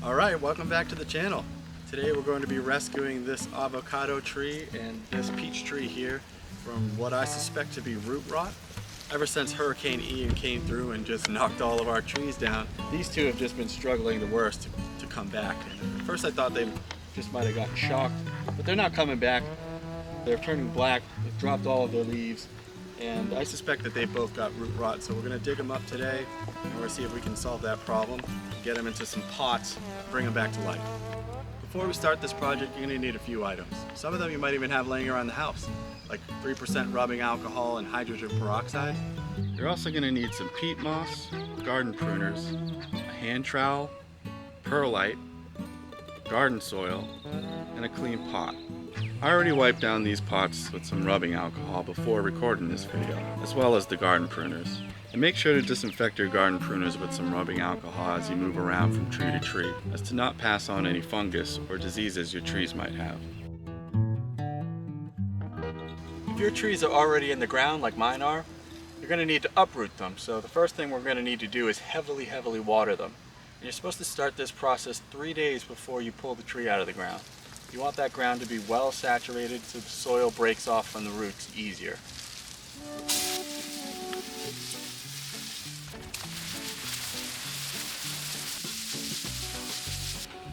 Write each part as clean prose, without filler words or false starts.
Alright, welcome back to the channel. Today we're going to be rescuing this avocado tree and this peach tree here from what I suspect to be root rot. Ever since Hurricane Ian came through and just knocked all of our trees down, these two have just been struggling the worst to come back. And at first I thought they just might have gotten shocked, but they're not coming back. They're turning black, they've dropped all of their leaves, and I suspect that they both got root rot. So we're going to dig them up today and we're going to see if we can solve that problem, get them into some pots, bring them back to life. Before we start this project, you're going to need a few items. Some of them you might even have laying around the house, like 3% rubbing alcohol and hydrogen peroxide. You're also going to need some peat moss, garden pruners, a hand trowel, perlite, garden soil, and a clean pot. I already wiped down these pots with some rubbing alcohol before recording this video, as well as the garden pruners. And make sure to disinfect your garden pruners with some rubbing alcohol as you move around from tree to tree, as to not pass on any fungus or diseases your trees might have. If your trees are already in the ground like mine are, you're going to need to uproot them. So the first thing we're going to need to do is heavily water them. And you're supposed to start this process 3 days before you pull the tree out of the ground. You want that ground to be well saturated so the soil breaks off from the roots easier.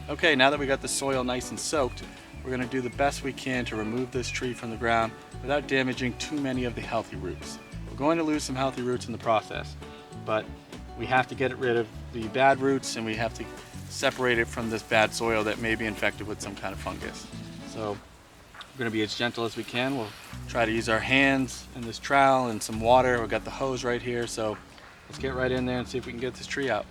Okay, now that we got the soil nice and soaked, we're going to do the best we can to remove this tree from the ground without damaging too many of the healthy roots. We're going to lose some healthy roots in the process, but we have to get rid of the bad roots and we have to separate it from this bad soil that may be infected with some kind of fungus. So we're going to be as gentle as we can. We'll try to use our hands and this trowel and some water. We've got the hose right here, so let's get right in there and see if we can get this tree out.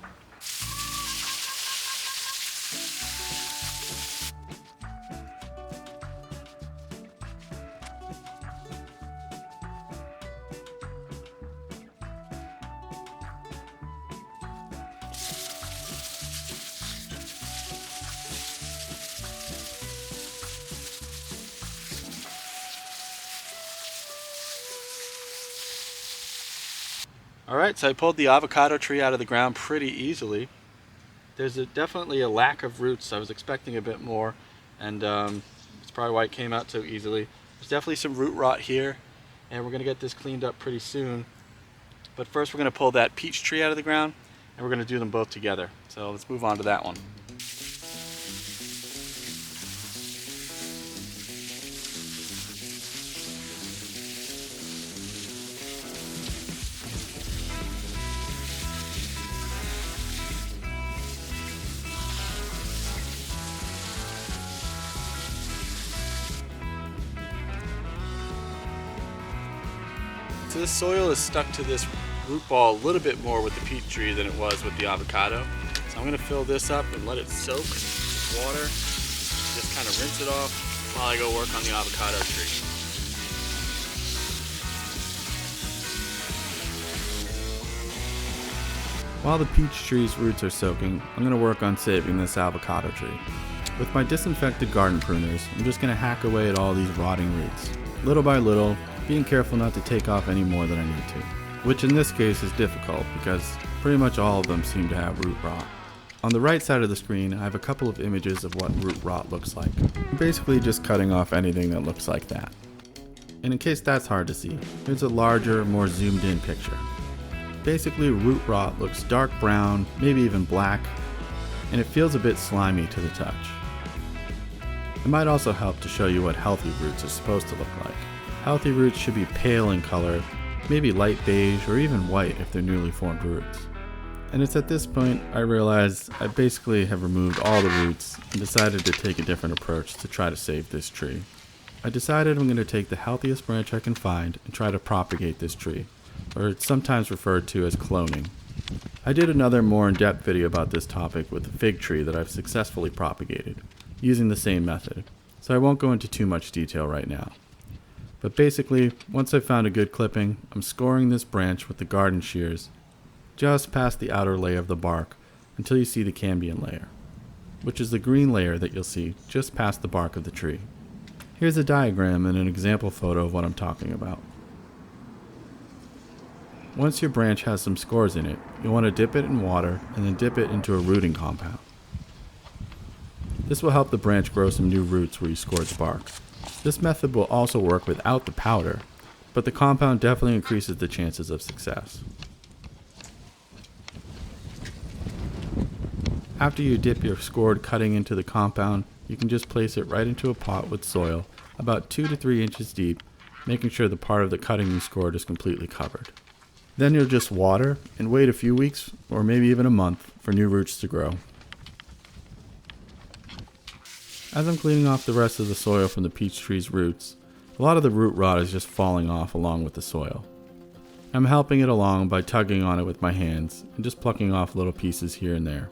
Alright, so I pulled the avocado tree out of the ground pretty easily. There's definitely a lack of roots. I was expecting a bit more, and it's probably why it came out so easily. There's definitely some root rot here, and we're going to get this cleaned up pretty soon. But first we're going to pull that peach tree out of the ground, and we're going to do them both together. So let's move on to that one. So this soil is stuck to this root ball a little bit more with the peach tree than it was with the avocado. So I'm going to fill this up and let it soak with water. Just kind of rinse it off while I go work on the avocado tree. While the peach tree's roots are soaking, I'm going to work on saving this avocado tree. With my disinfected garden pruners, I'm just going to hack away at all these rotting roots, little by little, being careful not to take off any more than I need to, which in this case is difficult because pretty much all of them seem to have root rot. On the right side of the screen, I have a couple of images of what root rot looks like. I'm basically just cutting off anything that looks like that. And in case that's hard to see, here's a larger, more zoomed in picture. Basically, root rot looks dark brown, maybe even black, and it feels a bit slimy to the touch. It might also help to show you what healthy roots are supposed to look like. Healthy roots should be pale in color, maybe light beige or even white if they're newly formed roots. And it's at this point I realized I basically have removed all the roots and decided to take a different approach to try to save this tree. I decided I'm going to take the healthiest branch I can find and try to propagate this tree, or it's sometimes referred to as cloning. I did another more in-depth video about this topic with a fig tree that I've successfully propagated, using the same method, so I won't go into too much detail right now. But basically, once I've found a good clipping, I'm scoring this branch with the garden shears just past the outer layer of the bark until you see the cambium layer, which is the green layer that you'll see just past the bark of the tree. Here's a diagram and an example photo of what I'm talking about. Once your branch has some scores in it, you'll want to dip it in water and then dip it into a rooting compound. This will help the branch grow some new roots where you scored the bark. This method will also work without the powder, but the compound definitely increases the chances of success. After you dip your scored cutting into the compound, you can just place it right into a pot with soil about 2 to 3 inches deep, making sure the part of the cutting you scored is completely covered. Then you'll just water and wait a few weeks or maybe even a month for new roots to grow. As I'm cleaning off the rest of the soil from the peach tree's roots, a lot of the root rot is just falling off along with the soil. I'm helping it along by tugging on it with my hands and just plucking off little pieces here and there.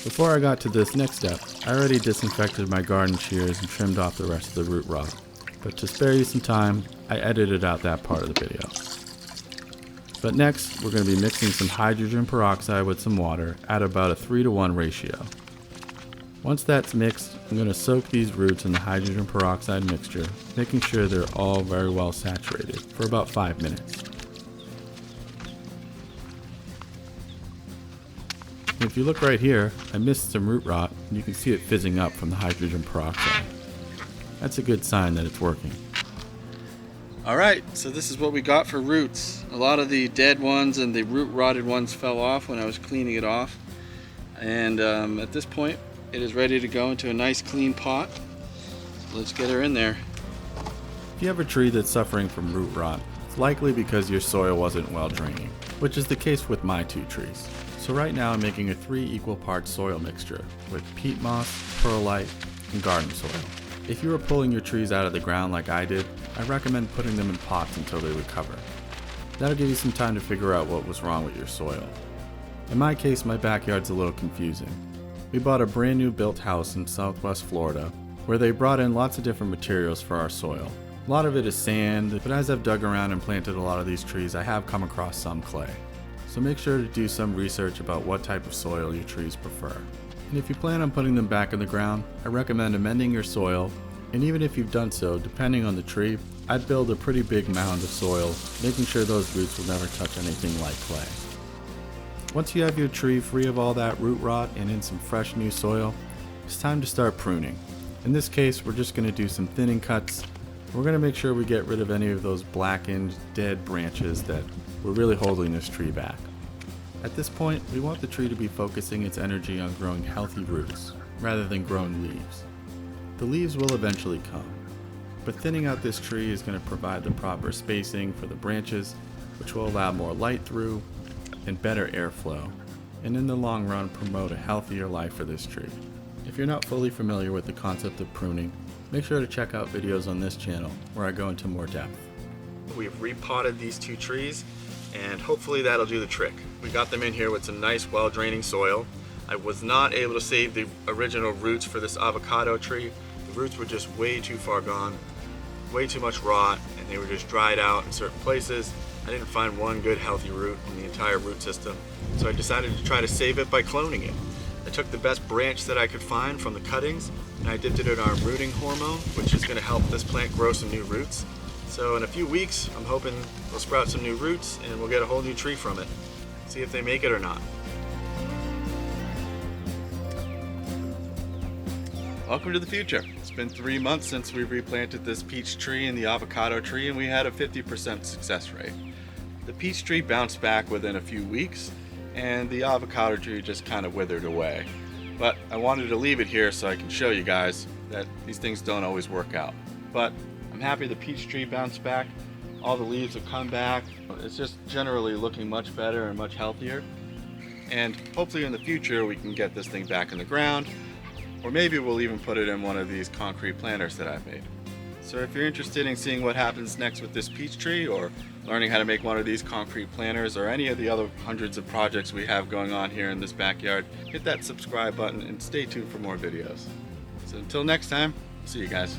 Before I got to this next step, I already disinfected my garden shears and trimmed off the rest of the root rot. But to spare you some time, I edited out that part of the video. But next, we're going to be mixing some hydrogen peroxide with some water at about a 3-to-1 ratio. Once that's mixed, I'm going to soak these roots in the hydrogen peroxide mixture, making sure they're all very well saturated for about 5 minutes. And if you look right here, I missed some root rot, and you can see it fizzing up from the hydrogen peroxide. That's a good sign that it's working. Alright, so this is what we got for roots. A lot of the dead ones and the root rotted ones fell off when I was cleaning it off. And at this point, it is ready to go into a nice clean pot. Let's get her in there. If you have a tree that's suffering from root rot, it's likely because your soil wasn't well draining, which is the case with my 2 trees. So right now I'm making a 3 equal parts soil mixture with peat moss, perlite, and garden soil. If you are pulling your trees out of the ground like I did, I recommend putting them in pots until they recover. That'll give you some time to figure out what was wrong with your soil. In my case, my backyard's a little confusing. We bought a brand new built house in Southwest Florida where they brought in lots of different materials for our soil. A lot of it is sand, but as I've dug around and planted a lot of these trees, I have come across some clay. So make sure to do some research about what type of soil your trees prefer. And if you plan on putting them back in the ground, I recommend amending your soil, and even if you've done so, depending on the tree, I'd build a pretty big mound of soil, making sure those roots will never touch anything like clay. Once you have your tree free of all that root rot and in some fresh new soil, it's time to start pruning. In this case, we're just going to do some thinning cuts. We're going to make sure we get rid of any of those blackened, dead branches that were really holding this tree back. At this point, we want the tree to be focusing its energy on growing healthy roots, rather than growing leaves. The leaves will eventually come, but thinning out this tree is going to provide the proper spacing for the branches, which will allow more light through and better airflow, and in the long run promote a healthier life for this tree. If you're not fully familiar with the concept of pruning, make sure to check out videos on this channel where I go into more depth. We've repotted these 2 trees, and hopefully that'll do the trick. We got them in here with some nice well-draining soil. I was not able to save the original roots for this avocado tree. The roots were just way too far gone, way too much rot, and they were just dried out in certain places. I didn't find one good healthy root in the entire root system, so I decided to try to save it by cloning it. I took the best branch that I could find from the cuttings, and I dipped it in our rooting hormone, which is going to help this plant grow some new roots. So in a few weeks, I'm hoping we'll sprout some new roots and we'll get a whole new tree from it. See if they make it or not. Welcome to the future. It's been 3 months since we replanted this peach tree and the avocado tree, and we had a 50% success rate. The peach tree bounced back within a few weeks, and the avocado tree just kind of withered away. But I wanted to leave it here so I can show you guys that these things don't always work out. But I'm happy the peach tree bounced back. All the leaves have come back. It's just generally looking much better and much healthier. And hopefully in the future we can get this thing back in the ground, or maybe we'll even put it in one of these concrete planters that I've made. So if you're interested in seeing what happens next with this peach tree, or learning how to make one of these concrete planters, or any of the other hundreds of projects we have going on here in this backyard, hit that subscribe button and stay tuned for more videos. So until next time, see you guys.